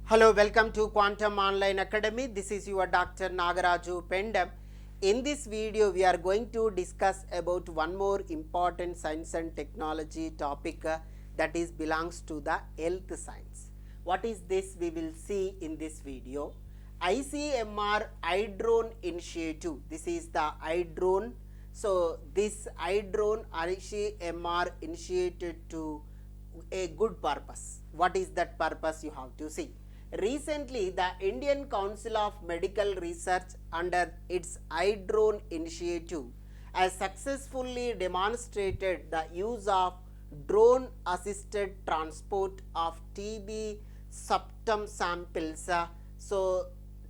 Hello, welcome to Quantum Online Academy. This is your Dr. Nagaraju Pendam. In this video, we are going to discuss about one more important science and technology topic that is belongs to the health science. What is this? We will see in this video. ICMR iDrone initiative. This is the iDrone. So, this iDrone ICMR initiated to a good purpose. What is that purpose? You have to see. Recently, the Indian Council of Medical Research under its iDrone initiative has successfully demonstrated the use of drone assisted transport of TB sputum samples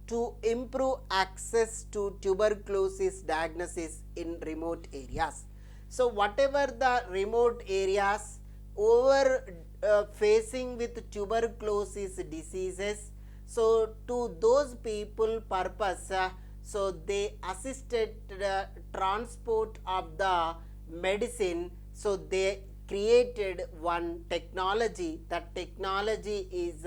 to improve access to tuberculosis diagnosis in remote areas. So, whatever the remote areas over facing with tuberculosis diseases, so to those people purpose, so they assisted transport of the medicine. So they created one technology. That technology is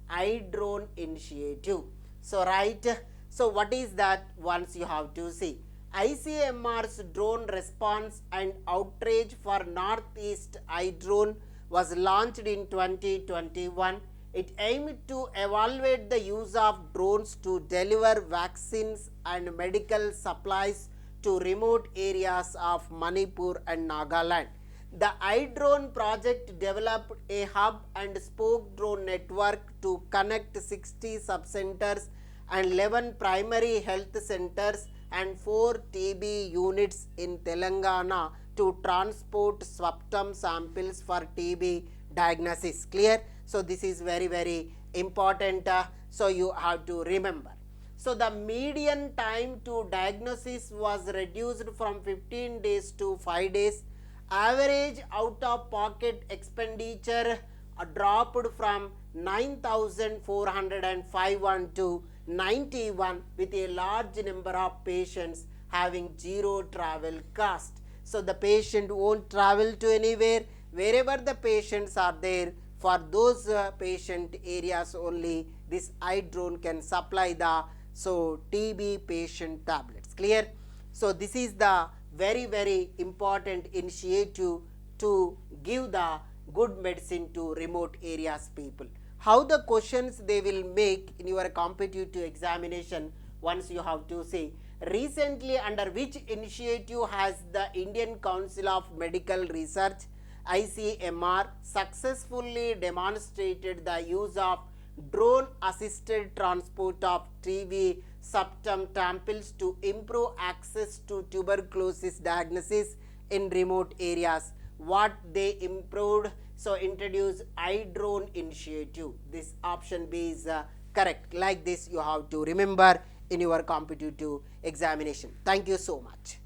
iDrone initiative. So right, so what is that? Once you have to see ICMR's drone response and outrage for Northeast iDrone was launched in 2021. It aimed to evaluate the use of drones to deliver vaccines and medical supplies to remote areas of Manipur and Nagaland. The iDrone project developed a hub and spoke drone network to connect 60 subcenters and 11 primary health centers and 4 TB units in Telangana to transport sputum samples for TB diagnosis. Clear? So this is very important. So you have to remember. So the median time to diagnosis was reduced from 15 days to 5 days. Average out of pocket expenditure dropped from 9,405 to 91, with a large number of patients having zero travel cost. So the patient won't travel to anywhere. Wherever the patients are there, for those patient areas only, this iDrone can supply the TB patient tablets. Clear? So this is the very important initiative to give the good medicine to remote areas people. How the questions they will make in your competitive examination, once you have to say, recently under which initiative has the Indian Council of Medical Research ICMR successfully demonstrated the use of drone assisted transport of TB sputum samples to improve access to tuberculosis diagnosis in remote areas? What they improved? So introduce iDrone initiative. This option B is correct. Like this you have to remember in your competitive examination. Thank you so much.